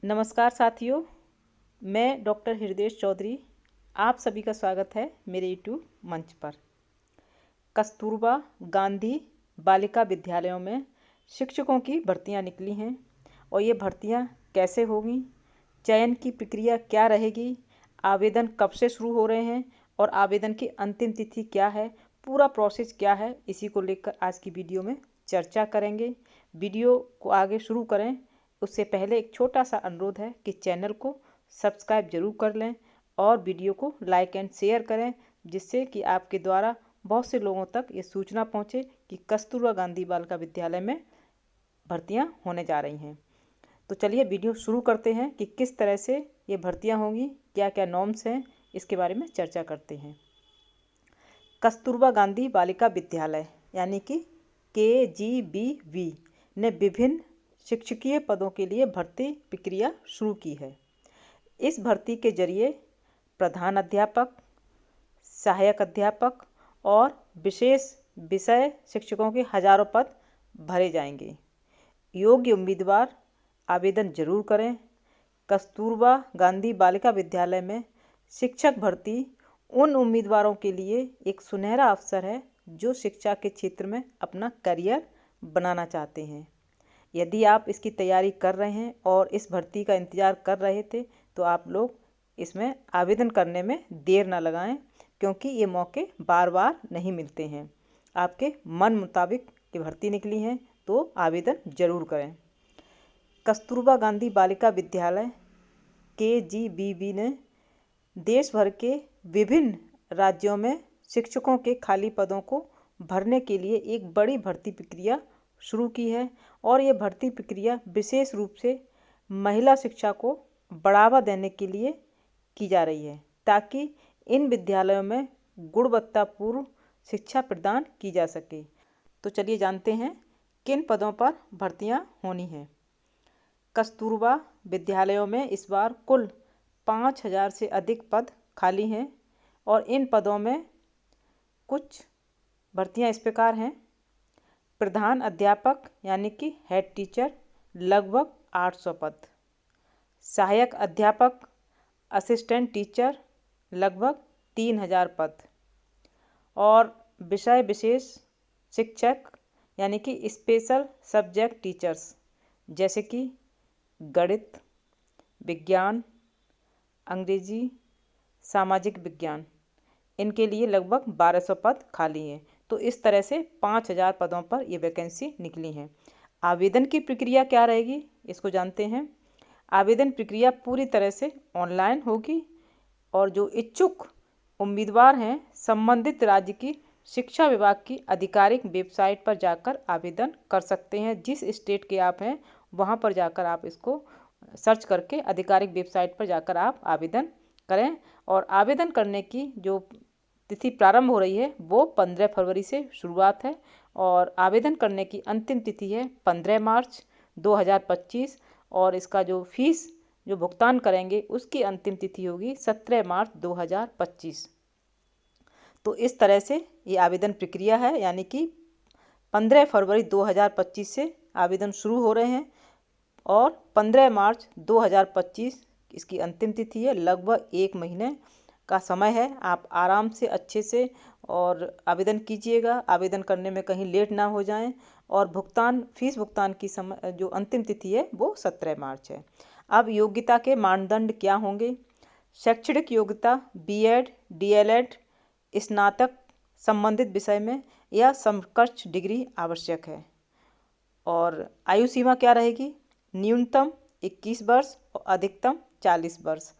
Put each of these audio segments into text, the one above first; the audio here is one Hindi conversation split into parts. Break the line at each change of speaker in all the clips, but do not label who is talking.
नमस्कार साथियों, मैं डॉक्टर हृदय चौधरी। आप सभी का स्वागत है मेरे यूट्यूब मंच पर। कस्तूरबा गांधी बालिका विद्यालयों में शिक्षकों की भर्तियां निकली हैं और ये भर्तियां कैसे होंगी, चयन की प्रक्रिया क्या रहेगी, आवेदन कब से शुरू हो रहे हैं और आवेदन की अंतिम तिथि क्या है, पूरा प्रोसेस क्या है, इसी को लेकर आज की वीडियो में चर्चा करेंगे। वीडियो को आगे शुरू करें उससे पहले एक छोटा सा अनुरोध है कि चैनल को सब्सक्राइब जरूर कर लें और वीडियो को लाइक एंड शेयर करें, जिससे कि आपके द्वारा बहुत से लोगों तक ये सूचना पहुंचे कि कस्तूरबा गांधी बालिका विद्यालय में भर्तियां होने जा रही हैं। तो चलिए वीडियो शुरू करते हैं कि किस तरह से ये भर्तियां होंगी, क्या क्या नॉर्म्स हैं, इसके बारे में चर्चा करते हैं। कस्तूरबा गांधी बालिका विद्यालय यानी कि KGBV ने विभिन्न शिक्षकीय पदों के लिए भर्ती प्रक्रिया शुरू की है। इस भर्ती के जरिए प्रधान अध्यापक, सहायक अध्यापक और विशेष विषय शिक्षकों के हजारों पद भरे जाएंगे। योग्य उम्मीदवार आवेदन जरूर करें। कस्तूरबा गांधी बालिका विद्यालय में शिक्षक भर्ती उन उम्मीदवारों के लिए एक सुनहरा अवसर है जो शिक्षा के क्षेत्र में अपना करियर बनाना चाहते हैं। यदि आप इसकी तैयारी कर रहे हैं और इस भर्ती का इंतज़ार कर रहे थे तो आप लोग इसमें आवेदन करने में देर ना लगाएं, क्योंकि ये मौके बार बार नहीं मिलते हैं। आपके मन मुताबिक ये भर्ती निकली है तो आवेदन जरूर करें। कस्तूरबा गांधी बालिका विद्यालय KGBV ने देश भर के विभिन्न राज्यों में शिक्षकों के खाली पदों को भरने के लिए एक बड़ी भर्ती प्रक्रिया शुरू की है और ये भर्ती प्रक्रिया विशेष रूप से महिला शिक्षा को बढ़ावा देने के लिए की जा रही है, ताकि इन विद्यालयों में गुणवत्तापूर्ण शिक्षा प्रदान की जा सके। तो चलिए जानते हैं किन पदों पर भर्तियां होनी हैं। कस्तूरबा विद्यालयों में इस बार कुल 5000 से अधिक पद खाली हैं और इन पदों में कुछ भर्तियां इस प्रकार हैं। प्रधान अध्यापक यानी कि हेड टीचर लगभग 800 पद, सहायक अध्यापक असिस्टेंट टीचर लगभग 3000 पद और विषय विशेष शिक्षक यानी कि स्पेशल सब्जेक्ट टीचर्स जैसे कि गणित, विज्ञान, अंग्रेजी, सामाजिक विज्ञान, इनके लिए लगभग 1200 पद खाली हैं। तो इस तरह से 5000 पदों पर ये वैकेंसी निकली हैं। आवेदन की प्रक्रिया क्या रहेगी, इसको जानते हैं। आवेदन प्रक्रिया पूरी तरह से ऑनलाइन होगी और जो इच्छुक उम्मीदवार हैं संबंधित राज्य की शिक्षा विभाग की आधिकारिक वेबसाइट पर जाकर आवेदन कर सकते हैं। जिस स्टेट के आप हैं वहाँ पर जाकर आप इसको सर्च करके आधिकारिक वेबसाइट पर जाकर आप आवेदन करें। और आवेदन करने की जो तिथि प्रारंभ हो रही है वो 15 फरवरी से शुरुआत है और आवेदन करने की अंतिम तिथि है 15 मार्च 2025 और इसका जो फीस जो भुगतान करेंगे उसकी अंतिम तिथि होगी 17 मार्च 2025। तो इस तरह से ये आवेदन प्रक्रिया है, यानी कि 15 फरवरी 2025 से आवेदन शुरू हो रहे हैं और 15 मार्च 2025 इसकी अंतिम तिथि है। लगभग 1 महीने का समय है। आप आराम से अच्छे से और आवेदन कीजिएगा, आवेदन करने में कहीं लेट ना हो जाएं और फीस भुगतान की समय जो अंतिम तिथि है वो 17 मार्च है। अब योग्यता के मानदंड क्या होंगे। शैक्षणिक योग्यता BEd, DLEd, स्नातक संबंधित विषय में या समकक्ष डिग्री आवश्यक है। और आयु सीमा क्या रहेगी, न्यूनतम 21 वर्ष और अधिकतम 40 वर्ष।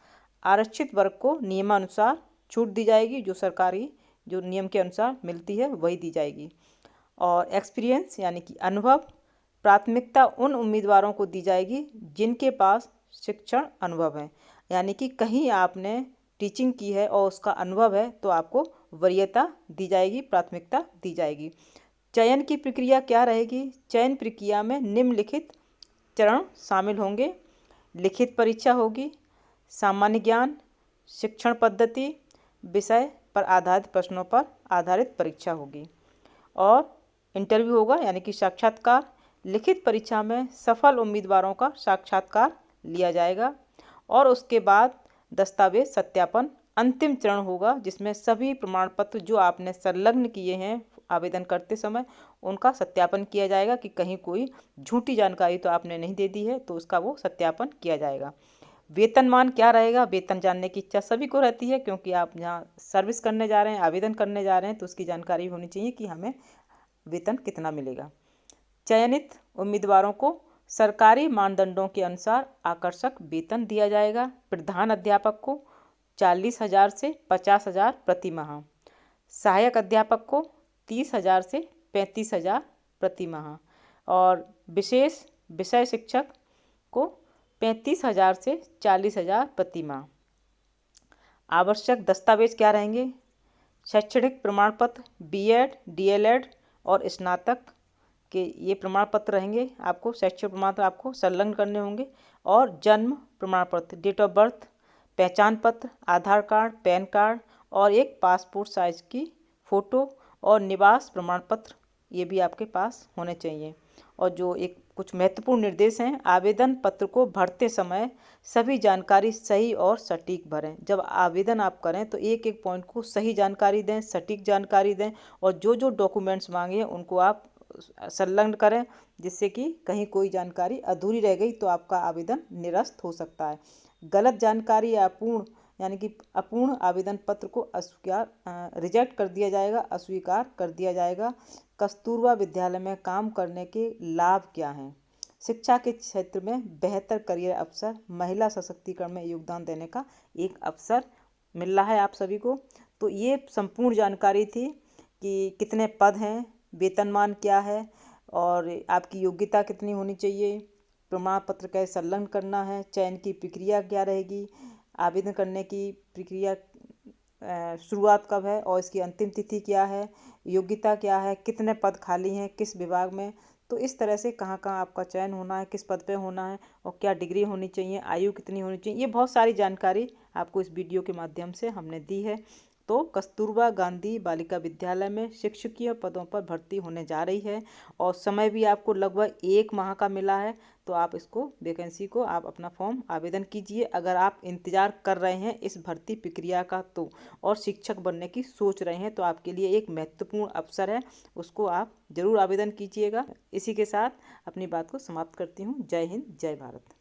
आरक्षित वर्ग को नियमानुसार छूट दी जाएगी, जो सरकारी जो नियम के अनुसार मिलती है वही दी जाएगी। और एक्सपीरियंस यानी कि अनुभव, प्राथमिकता उन उम्मीदवारों को दी जाएगी जिनके पास शिक्षण अनुभव है, यानी कि कहीं आपने टीचिंग की है और उसका अनुभव है तो आपको वरीयता दी जाएगी, प्राथमिकता दी जाएगी। चयन की प्रक्रिया क्या रहेगी। चयन प्रक्रिया में निम्नलिखित चरण शामिल होंगे। लिखित परीक्षा होगी, सामान्य ज्ञान, शिक्षण पद्धति, विषय पर आधारित प्रश्नों पर आधारित परीक्षा होगी और इंटरव्यू होगा यानी कि साक्षात्कार। लिखित परीक्षा में सफल उम्मीदवारों का साक्षात्कार लिया जाएगा और उसके बाद दस्तावेज सत्यापन अंतिम चरण होगा, जिसमें सभी प्रमाण पत्र जो आपने संलग्न किए हैं आवेदन करते समय उनका सत्यापन किया जाएगा कि कहीं कोई झूठी जानकारी तो आपने नहीं दे दी है, तो उसका वो सत्यापन किया जाएगा। वेतनमान क्या रहेगा, वेतन जानने की इच्छा सभी को रहती है, क्योंकि आप यहाँ सर्विस करने जा रहे हैं, आवेदन करने जा रहे हैं, तो उसकी जानकारी होनी चाहिए कि हमें वेतन कितना मिलेगा। चयनित उम्मीदवारों को सरकारी मानदंडों के अनुसार आकर्षक वेतन दिया जाएगा। प्रधान अध्यापक को 40,000 से 50,000 प्रति माह, सहायक अध्यापक को 30,000 से 35,000 प्रति माह और विशेष विषय शिक्षक को 35,000 से 40,000 प्रति माह। आवश्यक दस्तावेज क्या रहेंगे? शैक्षणिक प्रमाण पत्र, बीएड, डीएलएड और स्नातक के ये प्रमाण पत्र रहेंगे। आपको शैक्षणिक प्रमाण पत्र आपको संलग्न करने होंगे और जन्म प्रमाण पत्र, डेट ऑफ बर्थ, पहचान पत्र, आधार कार्ड, पैन कार्ड और एक पासपोर्ट साइज की फ़ोटो और निवास प्रमाण पत्र, ये भी आपके पास होने चाहिए। और जो एक कुछ महत्वपूर्ण निर्देश हैं, आवेदन पत्र को भरते समय सभी जानकारी सही और सटीक भरें। जब आवेदन आप करें तो एक एक पॉइंट को सही जानकारी दें, सटीक जानकारी दें और जो जो डॉक्यूमेंट्स मांगे हैं उनको आप संलग्न करें, जिससे कि कहीं कोई जानकारी अधूरी रह गई तो आपका आवेदन निरस्त हो सकता है। गलत जानकारी या अपूर्ण यानी कि अपूर्ण आवेदन पत्र को रिजेक्ट कर दिया जाएगा, अस्वीकार कर दिया जाएगा। कस्तूरबा विद्यालय में काम करने के लाभ क्या हैं? शिक्षा के क्षेत्र में बेहतर करियर अवसर, महिला सशक्तिकरण में योगदान देने का एक अवसर मिल रहा है आप सभी को। तो ये संपूर्ण जानकारी थी कि कितने पद हैं, वेतनमान क्या है और आपकी योग्यता कितनी होनी चाहिए, प्रमाण पत्र कैसे संलग्न करना है, चयन की प्रक्रिया क्या रहेगी, आवेदन करने की प्रक्रिया शुरुआत कब है और इसकी अंतिम तिथि क्या है, योग्यता क्या है, कितने पद खाली हैं किस विभाग में। तो इस तरह से कहाँ कहाँ आपका चयन होना है, किस पद पे होना है और क्या डिग्री होनी चाहिए, आयु कितनी होनी चाहिए, ये बहुत सारी जानकारी आपको इस वीडियो के माध्यम से हमने दी है। तो कस्तूरबा गांधी बालिका विद्यालय में शिक्षकीय पदों पर भर्ती होने जा रही है और समय भी आपको लगभग 1 माह का मिला है। तो आप इसको वैकेंसी को आप अपना फॉर्म आवेदन कीजिए अगर आप इंतज़ार कर रहे हैं इस भर्ती प्रक्रिया का तो, और शिक्षक बनने की सोच रहे हैं तो आपके लिए एक महत्वपूर्ण अवसर है, उसको आप ज़रूर आवेदन कीजिएगा। इसी के साथ अपनी बात को समाप्त करती हूँ। जय हिंद, जय भारत।